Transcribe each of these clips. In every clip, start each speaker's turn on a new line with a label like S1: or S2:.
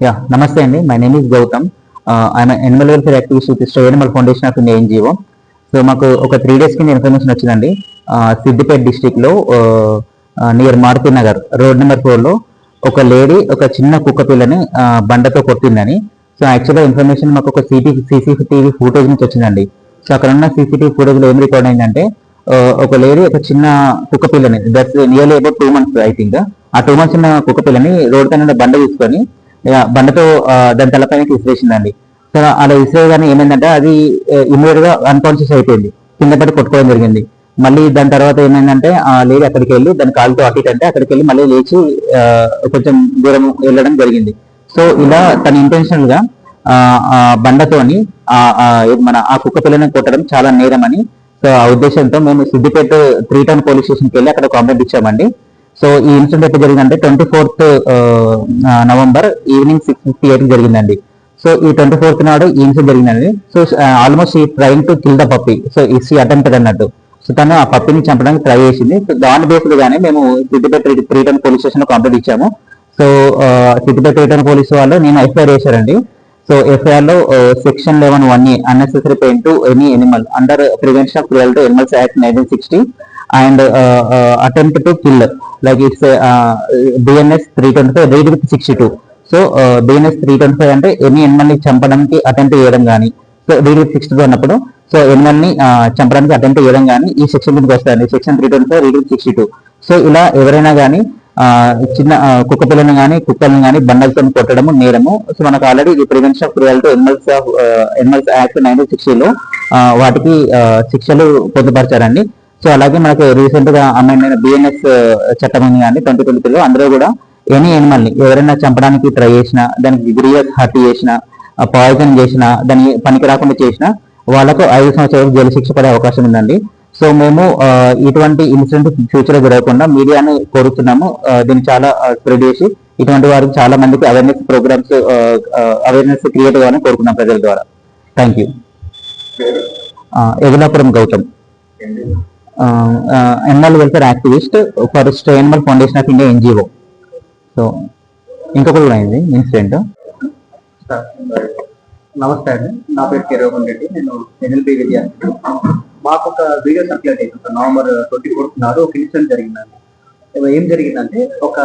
S1: Yeah నమస్తే అండి. My name is Gautam. I'm animal welfare activist with stray animal foundation of India NGO. So మాకు ఒక 3 days కింద information వచ్చిందండి. సిద్దిపేట డిస్టిక్ లో near Maruti Nagar road number 4 లో ఒక లేడీ ఒక చిన్న కుక్క పిల్లని బండతో కొట్టిందని. సో యాక్చువల్గా ఇన్ఫర్మేషన్ మాకు ఒక సీసీటీవీ ఫుటేజ్ నుంచి వచ్చిందండి. సో అక్కడ ఉన్న సీసీటీవీ ఫుటేజ్ లో ఏం రికార్డ్ అయిందంటే ఒక లేడీ ఒక చిన్న కుక్క పిల్లని that's nearly about 2 months I think. ఆ 2 months ఉన్న కుక్క పిల్లని రోడ్ పైన బండ తీసుకొని బండతో దాని తలపైన విసిరేసిందండి. సో అలా విసిరేగానే ఏమైందంటే అది ఇమీడియట్ గా అన్కాన్షియస్ అయిపోయింది, కింద పడి కొట్టుకోవడం జరిగింది. మళ్ళీ దాని తర్వాత ఏమైందంటే ఆ లేడీ అక్కడికి వెళ్ళి దాని కాలుతో అటు ఇటు అంటే అక్కడికి వెళ్ళి మళ్ళీ లేచి కొంచెం దూరం వెళ్ళడం జరిగింది. సో ఇలా తన ఇంటెన్షనల్ గా బండతోని మన ఆ కుక్క పిల్లని కొట్టడం చాలా నేరం అని, సో ఆ ఉద్దేశంతో మేము సిద్దిపేట 3 Town పోలీస్ స్టేషన్కి వెళ్ళి అక్కడ కంప్లైంట్ ఇచ్చామండి. సో ఈ ఇన్సిడెంట్ ఎప్పుడు జరిగిందంటే 24th November ఈవినింగ్ 6:58 జరిగిందండి. సో ఈ 24th నాడు ఈ ఇన్సిడెంట్ జరిగిందండి. సో ఆల్మోస్ట్ ఈ train to kill the puppy. So ఈ అటెంప్టెడ్ అన్నట్టు. సో తను ఆ పప్పిని చంపడానికి ట్రై చేసింది. సో దాని బేస్డ్ గానే మేము సిద్దిపేట 3 Town పోలీస్ స్టేషన్ లో కంప్లైంట్ ఇచ్చాము. సో సిద్దిపేట 3 Town పోలీసు వాళ్ళు నేను ఎఫ్ఐఆర్ చేశారండి. సో ఎఫ్ఐఆర్ లో section 11(1)A unnecessary pain to any Animal under prevention of cruelty to animals act 1960 and attempt to kill like it's BNS 325 read with 62. So BNS 325 అంటే any Animal ని చంపడానికి attempt చేయడం కానీ, so read with 62 అన్నప్పుడు so Animal ని చంపడానికి attempt చేయడం కానీ ఈ సెక్షన్ కిందకి వస్తాయండి. Section 325 read with 62. సో ఇలా ఎవరైనా కానీ చిన్న కుక్క పిల్లని కానీ కుక్కలను కానీ బండలతో కొట్టడము నేరము. సో మనకు ఆల్రెడీ ఇది prevention of cruelty animals act 1960లో వాటికి శిక్షలు పొందుపరిచారండి. సో అలాగే మనకు రీసెంట్ గా అమెండ్ బిఎన్ఎస్ చట్టం ఉంది కానీ 2023లో అందులో కూడా ఎనీ ఎనిమల్ ని ఎవరైనా చంపడానికి ట్రై చేసినా, దానికి గ్రీవియస్ హర్ట్ చేసినా, పాయిజన్ చేసినా, దాన్ని పనికి రాకుండా చేసినా వాళ్ళకు 5 సంవత్సరాలు జైలు శిక్ష పడే అవకాశం ఉందండి. సో మేము ఇటువంటి ఇన్సిడెంట్ ఫ్యూచర్ లో జరగకుండా మీడియాను కోరుతున్నాము. దీన్ని చాలా స్ప్రెడ్ చేసి ఇటువంటి వారికి చాలా మందికి అవేర్నెస్ క్రియేట్ కావాలని కోరుకున్నాం ప్రజల ద్వారా. Thank you. Egulapuram Gautam, animal welfare activist for stay animal foundation of India NGO. So ఇంకొకటి కూడా అయింది ఇన్సిడెంట్.
S2: నమస్తే అండి, నా పేరు కెరోగన్ రెడ్డి, నేను ఎన్ఎల్బి విద్యార్థి. మాకు ఒక వీడియో సర్క్యులేట్ అవుతుంది. November 24th నాడు ఒక ఇన్సిడెంట్ జరిగిందండి. ఏం జరిగిందంటే ఒక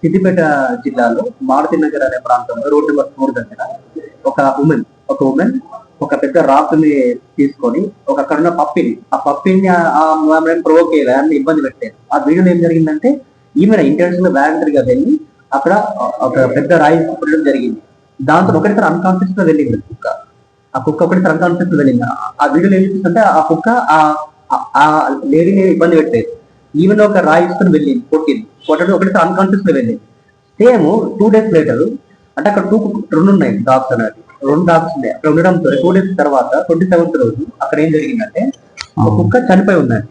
S2: సిద్దిపేట జిల్లాలో మారుతి నగర్ అనే ప్రాంతంలో రోడ్ నెంబర్ 4 దగ్గర ఒక ఉమెన్ ఒక పెద్ద రాకుని తీసుకొని అక్కడ ఉన్న పప్పిని ప్రొవోక్ చేయాలి, ఇబ్బంది పెట్టారు. ఆ వీడియోలో ఏం జరిగిందంటే ఈమె ఇంటర్నేషనల్ వాలంటరీగా వెళ్ళి అక్కడ ఒక పెద్ద రాయి పుట్టడం జరిగింది. దాంతో ఒకటిసారి అన్కాన్షియస్ లో వెళ్ళింది ఆ కుక్క ఒకటిసారి అన్కాన్షియస్ లో వెళ్ళింది. ఆ వీడియోలో ఏం చూస్తుంటే ఆ కుక్క ఆ లేడీని ఇబ్బంది పెట్టలేదు. ఈవెన్ ఒక రాయి ఇసుకొని వెళ్ళింది, కొట్టడం ఒకటిసారి అన్కాన్షియస్ లో వెళ్ళింది. సేమ్ 2 days later అంటే అక్కడ 2 ఉన్నాయి డాగ్స్ అనేది, 2 డాగ్స్ ఉన్నాయి అక్కడ ఉండడంతో 2 days తర్వాత 27th రోజు అక్కడ ఏం జరిగిందంటే ఒక కుక్క చనిపోయి ఉందండి.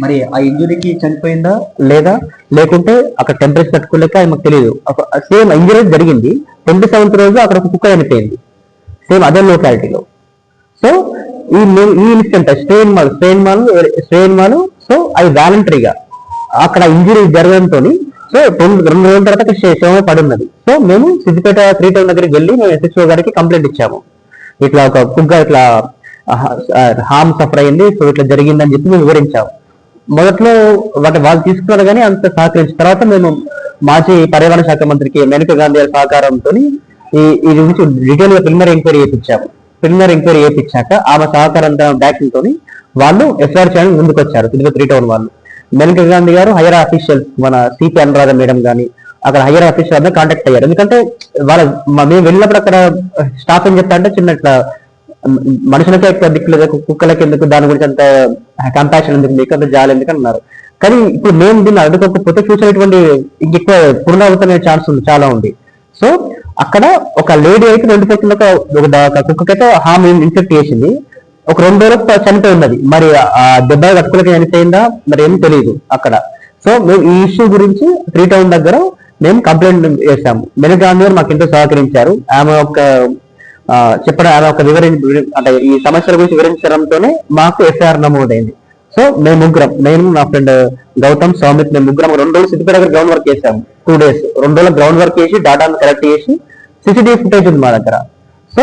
S2: మరి ఆ ఇంజురీకి చనిపోయిందా లేదా లేకుంటే అక్కడ టెంపరేచర్ తట్టుకోలేక మాకు తెలియదు. సేమ్ ఇంజురీ జరిగింది 27th రోజు అక్కడ ఒక కుక్క చనిపోయింది సేమ్ అదే లొకాలిటీలో. సో ఈ ఇన్సిడెంట్ స్ట్రెయిన్ మాల్ సో అది వాలంటరీగా అక్కడ ఇంజురీ జరగడంతో సో 2 రోజుల తర్వాత శవం పడున్నది. సో మేము సిద్దిపేట 3 Town దగ్గరికి వెళ్ళి మేము ఎస్ఎస్ఓ గారికి కంప్లైంట్ ఇచ్చాము. ఇట్లా ఒక కుక్క ఇట్లా హార్మ్ సఫర్ అయింది, సో ఇట్లా జరిగిందని చెప్పి మేము వివరించాము. మొదట్లో వాళ్ళు తీసుకున్నారు కానీ అంత సహకరించిన తర్వాత మేము మాజీ పర్యావరణ శాఖ మంత్రికి మేనకా గాంధీ గారి సహకారంతో ఈ గురించి డీటెయిల్ గా ప్రిలిమినరీ ఎంక్వైరీ చేయించాక ఆమె సహకారం బ్యాకింగ్ తోని వాళ్ళు ఎఫ్ఐఆర్ చేయడానికి ముందుకు వచ్చారు. 3 Town వాళ్ళు మేనకా గాంధీ గారు హైయర్ అఫీషియల్స్ మన సిపి అనురాధ మేడం కానీ అక్కడ హైయర్ అఫీషియల్ అందరూ కాంటాక్ట్ అయ్యారు. ఎందుకంటే మేము వెళ్ళినప్పుడు అక్కడ స్టాఫ్ ఏం చెప్తా అంటే చిన్న ఇట్లా మనుషులకే ఎక్కువ దిక్కు లేదు, కుక్కలకి ఎందుకు, దాని గురించి అంత కంపాషన్ ఎందుకు, మీకు అంత జాలి ఎందుకు అన్నారు. కానీ ఇప్పుడు మేము దీన్ని అడ్డుకోకపోతే ఫ్యూచర్ ఇటువంటి ఇంకెక్కువ పునరావృతమయ్యే ఛాన్స్ ఉంది, చాలా ఉంది. సో అక్కడ ఒక లేడీ అయితే 2 ఒక కుక్కకైతే హామ్ ఇన్ఫెక్ట్ చేసింది, ఒక 2 రోజులకు చనిపోయి ఉన్నది. మరి ఆ దెబ్బ కట్టుకులకి చనిపోయిందా మరి ఏం తెలియదు అక్కడ. సో మేము ఈ ఇష్యూ గురించి 3 Town దగ్గర మేము కంప్లైంట్ చేశాము. మేనకా గాంధీ గారు మాకు ఎంతో సహకరించారు. ఆమె చెప్పడం ఆమె ఒక అంటే ఈ సమస్యల గురించి వివరించడంతోనే మాకు ఎఫ్ఐఆర్ నమోదైంది. సో మేము ముగ్గురం, నేను నా ఫ్రెండ్ గౌతమ్ సౌమిత్, మేము ముగ్గురం 2 రోజులు సిద్దిపేట దగ్గర గ్రౌండ్ వర్క్ చేసాము. 2 days 2 రోజుల గ్రౌండ్ వర్క్ చేసి డేటాను కలెక్ట్ చేసి CCTV ఫుటేజ్ ఉంది మా దగ్గర. సో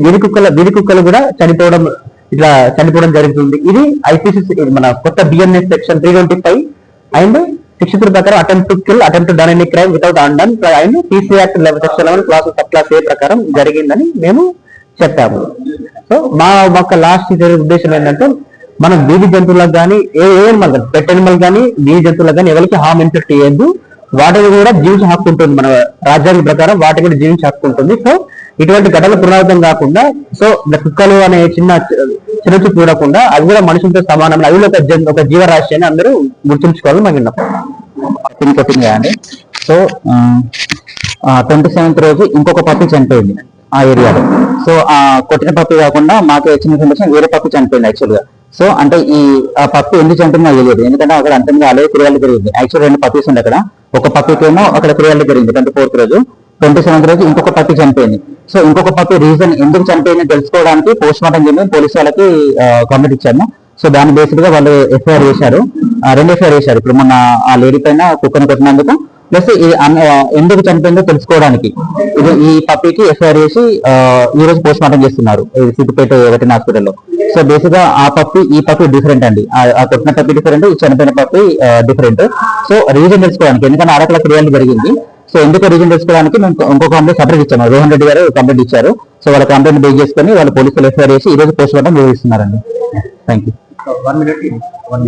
S2: వీధి కుక్కలు కూడా చనిపోవడం జరుగుతుంది. ఇది IPC మన కొత్త BNS సెక్షన్ 325 అండ్ 63 ప్రకారం attempt done any crime without undone and PC act section 11 class sub class A ప్రకారం జరిగిందని మేము చెప్పాము. సో మా లాస్ట్ ఉద్దేశం ఏంటంటే మనం వీధి జంతువులకు కానీ పెట్ ఎనిమల్ కానీ వీధి జంతువులకు కానీ ఎవరికి హామ్ ఇన్ఫెక్ట్ చేయొద్దు. వాటికి కూడా జీవించే హక్కు ఉంటుంది, మన రాజ్యాంగం ప్రకారం వాటికి కూడా జీవించే హక్కు ఉంటుంది. సో ఇటువంటి ఘటనలు పునరావృతం కాకుండా, సో కుక్కలు అనే చిన్న చిరుచు చూడకుండా అవి కూడా మనుషులతో సమానం, అవి ఒక జీవరాశి అని అందరూ గుర్తుంచుకోవాలని మాకు విన్నపం.
S1: అండి. సో 27th రోజు ఇంకొక పప్పి చనిపోయింది ఆ ఏరియాలో. సో ఆ కొట్టిన పప్పి కాకుండా మాకు వచ్చిన ఇన్ఫర్మేషన్ వేరే పప్పి చనిపోయింది యాక్చువల్ గా. సో అంటే ఆ పప్పి ఎందుకు చనిపోయిందో తెలియదు, ఎందుకంటే అక్కడ అంతంగా అలాగే క్రియలు జరిగింది. యాక్చువల్ 2 పప్పీస్ ఉంది అక్కడ. ఒక పప్పికేమో అక్కడ క్రియలు జరిగింది 24th రోజు. 27th రోజు ఇంకొక పప్పి చనిపోయింది. సో ఇంకొక పప్పి రీజన్ ఎందుకు చనిపోయిందని తెలుసుకోవడానికి పోస్ట్ మార్టం చేసి పోలీసు వాళ్ళకి కంప్లైంట్ ఇచ్చాము. సో దాని బేస్డ్ గా వాళ్ళు FIR చేశారు, 2 FIR చేశారు. ఇప్పుడు మొన్న ఆ లేడీ పైన కుక్కను కొట్టినందుకు, ప్లస్ ఎందుకు చనిపోయిందో తెలుసుకోవడానికి ఈ పప్పికి FIR చేసి ఈ రోజు పోస్ట్ మార్టం చేస్తున్నారు సిద్దిపేట వెటర్నరీ హాస్పిటల్లో. సో బేసిక్ గా ఈ పప్పి డిఫరెంట్ అండి. ఆ కొట్టిన పప్పి డిఫరెంట్, ఈ చనిపోయిన పప్పి డిఫరెంట్. సో రీజన్ తెలుసుకోవడానికి, ఎందుకంటే ఆడకల క్రియాలు జరిగింది. సో ఎందుకు రీజన్ తెలుసుకోవడానికి మేము ఇంకొక కంప్లైంట్ సపరేట్ ఇచ్చాము. రోహన్ రెడ్డి గారు కంప్లైంట్ ఇచ్చారు. సో వాళ్ళ కంప్లైంట్ బేస్ చేసుకుని వాళ్ళు పోలీసులు FIR చేసి ఈ రోజు పోస్ట్ మార్టం నిర్వహిస్తున్నారండి. Thank you.